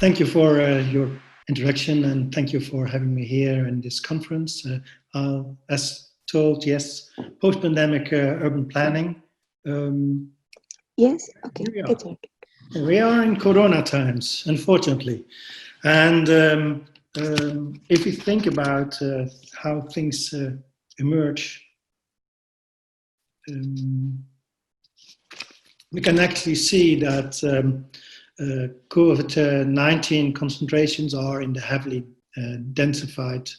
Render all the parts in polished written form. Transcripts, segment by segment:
Thank you for your introduction, and thank you for having me here in this conference. As told, yes, post-pandemic urban planning. Yes, okay, we are in Corona times, unfortunately. And if we think about how things emerge, we can actually see that COVID-19 concentrations are in the heavily densified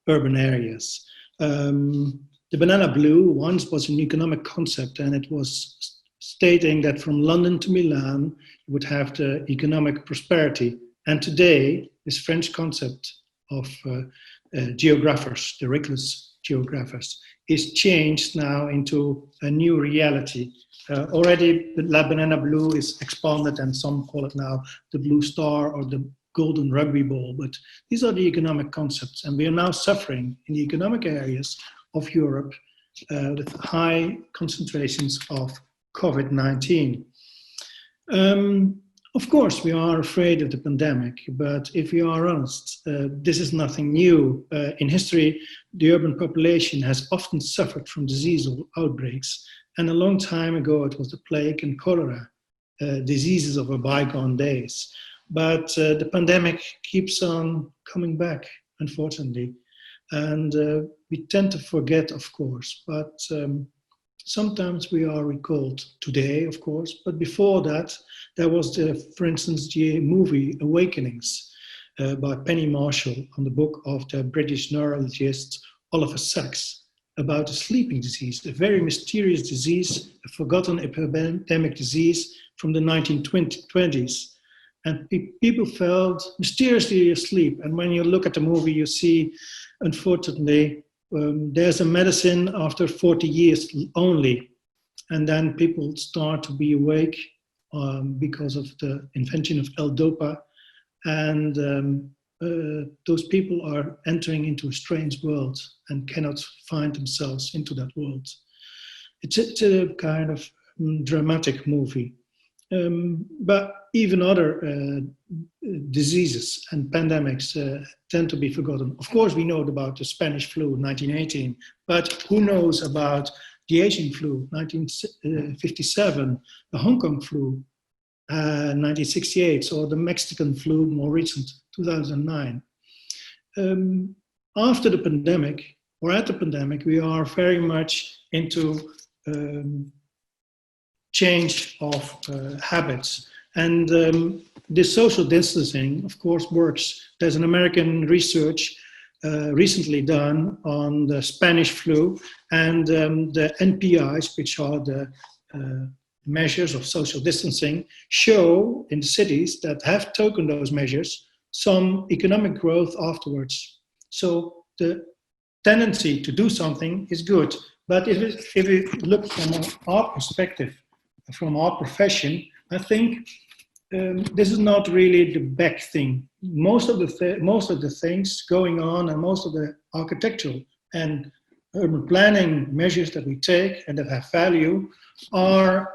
urban areas. The banana blue once was an economic concept, and it was stating that from London to Milan you would have the economic prosperity. And today, this French concept of geographers, the reckless geographers, is changed now into a new reality. Already the La Banana Blue is expanded, and some call it now the Blue Star or the Golden Rugby Ball. But these are the economic concepts, and we are now suffering in the economic areas of Europe with high concentrations of COVID-19. Of course, we are afraid of the pandemic, but if we are honest, this is nothing new. In history, the urban population has often suffered from disease outbreaks, and a long time ago it was the plague and cholera, diseases of our bygone days. But the pandemic keeps on coming back, unfortunately, and we tend to forget, of course, but sometimes we are recalled today, of course, but before that, there was, for instance, the movie Awakenings by Penny Marshall on the book of the British neurologist Oliver Sacks about a sleeping disease, a very mysterious disease, a forgotten epidemic disease from the 1920s. And people felt mysteriously asleep. And when you look at the movie, you see, unfortunately, there's a medicine after 40 years only. And then people start to be awake because of the invention of L-Dopa. And those people are entering into a strange world and cannot find themselves into that world. It's a kind of dramatic movie. But even other diseases and pandemics tend to be forgotten. Of course, we know about the Spanish flu, 1918, but who knows about the Asian flu, 1957, the Hong Kong flu, 1968, or the Mexican flu, more recent, 2009. After the pandemic, or at the pandemic, we are very much into change of habits. And this social distancing, of course, works. There's an American research recently done on the Spanish flu, and the NPIs, which are the measures of social distancing, show in the cities that have taken those measures some economic growth afterwards. So the tendency to do something is good. But if we look from our perspective, from our profession, I think this is not really the back thing. Most of the things going on, and most of the architectural and urban planning measures that we take and that have value are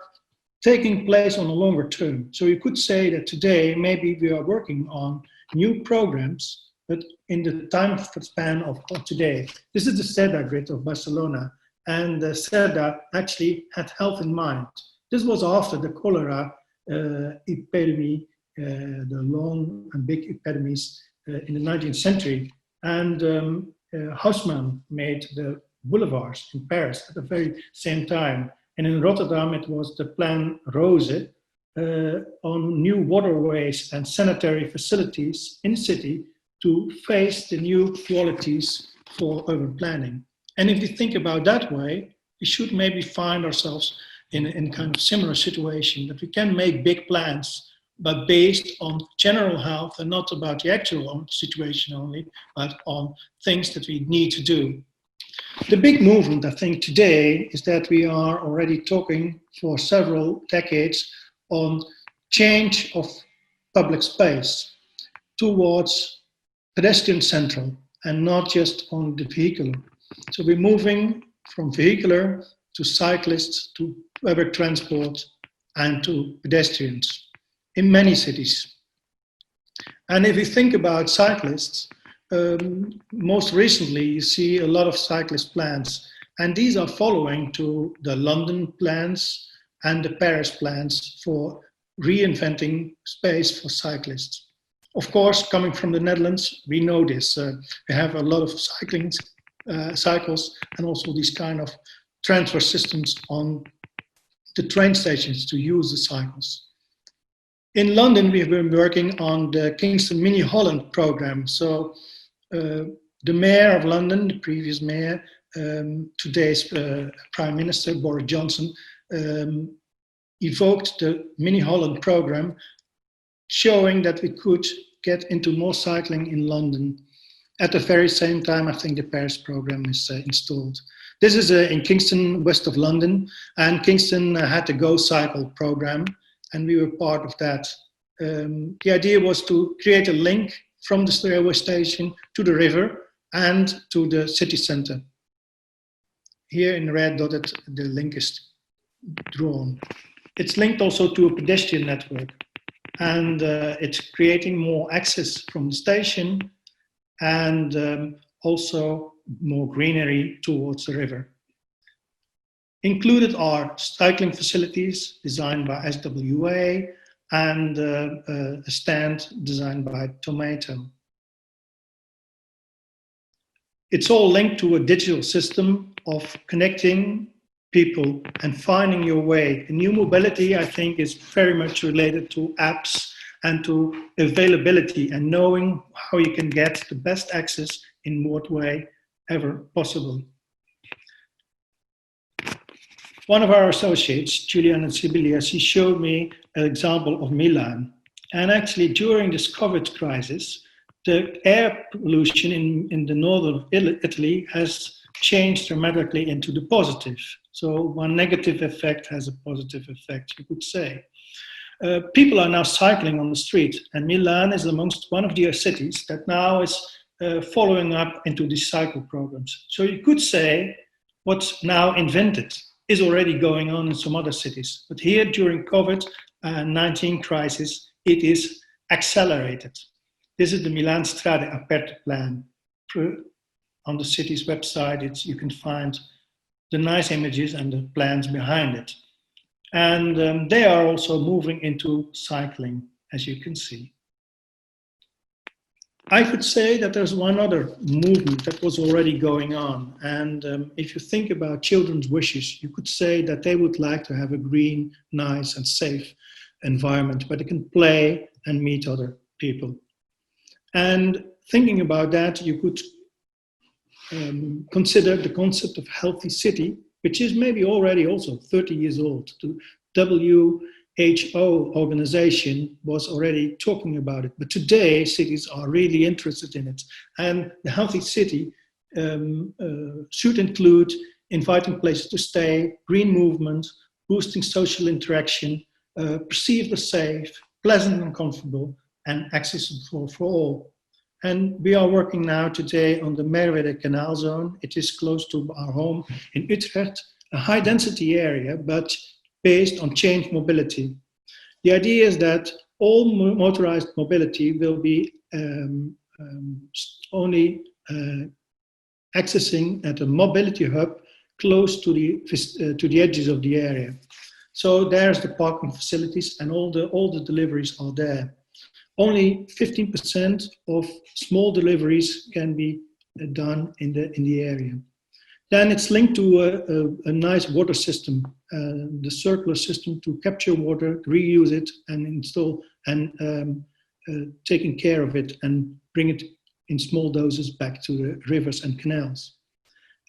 taking place on a longer term. So you could say that today maybe we are working on new programs, but in the time span of today. This is the SEDA grid of Barcelona, and the SEDA actually had health in mind. This was after the cholera epidemic, the long and big epidemics in the 19th century. And Haussmann made the boulevards in Paris at the very same time. And in Rotterdam, it was the Plan Rose on new waterways and sanitary facilities in the city to face the new qualities for urban planning. And if we think about that way, we should maybe find ourselves in a kind of similar situation, that we can make big plans, but based on general health and not about the actual situation only, but on things that we need to do. The big movement, I think, today is that we are already talking for several decades on change of public space towards pedestrian central and not just on the vehicular. So we're moving from vehicular to cyclists to public transport and to pedestrians in many cities. And if you think about cyclists, most recently you see a lot of cyclist plans, and these are following to the London plans and the Paris plans for reinventing space for cyclists. Of course, coming from the Netherlands, we know this. We have a lot of cycles and also these kind of transfer systems on the train stations to use the cycles. In London, we've been working on the Kingston Mini Holland program. So the mayor of London, the previous mayor, today's Prime Minister, Boris Johnson, evoked the Mini Holland program, showing that we could get into more cycling in London. At the very same time, I think the Paris program is installed. This is in Kingston, west of London, and Kingston had the Go Cycle program, and we were part of that. The idea was to create a link from the railway station to the river and to the city center. Here in red dotted, the link is drawn. It's linked also to a pedestrian network, and it's creating more access from the station and also more greenery towards the river. Included are cycling facilities designed by SWA and a stand designed by Tomato. It's all linked to a digital system of connecting people and finding your way. The new mobility, I think, is very much related to apps and to availability and knowing how you can get the best access in what way ever possible. One of our associates, Juliana Sibilias, she showed me an example of Milan. And actually, during this COVID crisis, the air pollution in the northern of Italy has changed dramatically into the positive. So one negative effect has a positive effect, you could say. People are now cycling on the street, and Milan is amongst one of the cities that now is following up into these cycle programs. So you could say what's now invented is already going on in some other cities. But here during COVID-19 crisis, it is accelerated. This is the Milan Strade Aperte plan. On the city's website, you can find the nice images and the plans behind it. And they are also moving into cycling, as you can see. I could say that there's one other movement that was already going on. And if you think about children's wishes, you could say that they would like to have a green, nice and safe environment where they can play and meet other people. And thinking about that, you could consider the concept of healthy city, which is maybe already also 30 years old. The WHO organization was already talking about it, but today cities are really interested in it. And the healthy city should include inviting places to stay, green movement, boosting social interaction, perceived as safe, pleasant and comfortable, and accessible for all. And we are working now today on the Merwede Canal Zone. It is close to our home in Utrecht, a high density area, but based on changed mobility. The idea is that all motorized mobility will be only accessing at a mobility hub close to the edges of the area. So there's the parking facilities and all the deliveries are there. Only 15% of small deliveries can be done in the area. Then it's linked to a nice water system, the circular system to capture water, reuse it, and install and taking care of it and bring it in small doses back to the rivers and canals.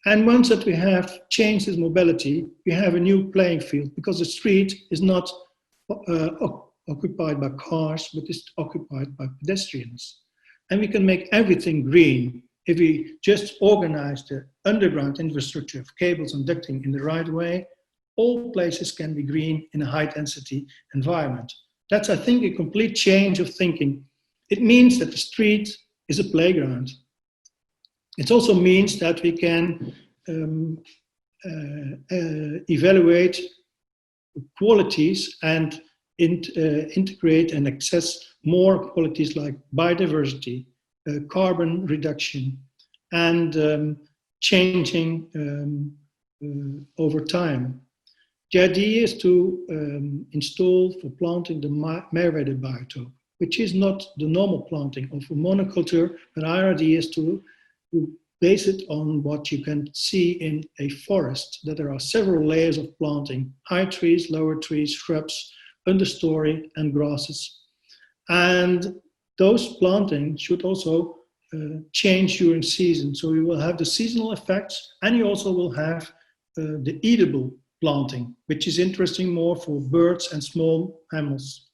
And once that we have changed this mobility, we have a new playing field because the street is not occupied by cars, but is occupied by pedestrians. And we can make everything green if we just organize the underground infrastructure of cables and ducting in the right way. All places can be green in a high-density environment. That's, I think, a complete change of thinking. It means that the street is a playground. It also means that we can evaluate qualities and integrate and access more qualities like biodiversity, carbon reduction, and changing over time. The idea is to install for planting the Merwede biotope, which is not the normal planting of a monoculture, but our idea is to base it on what you can see in a forest, that there are several layers of planting: high trees, lower trees, shrubs, understory, and grasses. And those planting should also change during season. So you will have the seasonal effects, and you also will have the eatable planting, which is interesting more for birds and small mammals.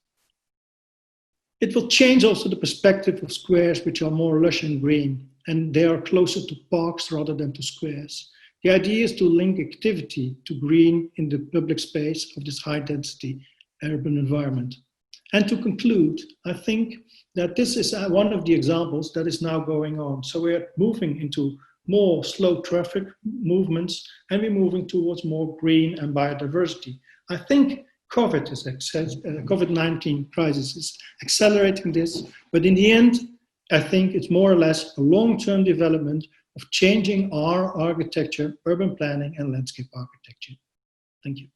It will change also the perspective of squares, which are more lush and green, and they are closer to parks rather than to squares. The idea is to link activity to green in the public space of this high density urban environment. And to conclude, I think that this is one of the examples that is now going on. So we're moving into more slow traffic movements, and we're moving towards more green and biodiversity. I think COVID-19 crisis is accelerating this, but in the end, I think it's more or less a long-term development of changing our architecture, urban planning, and landscape architecture. Thank you.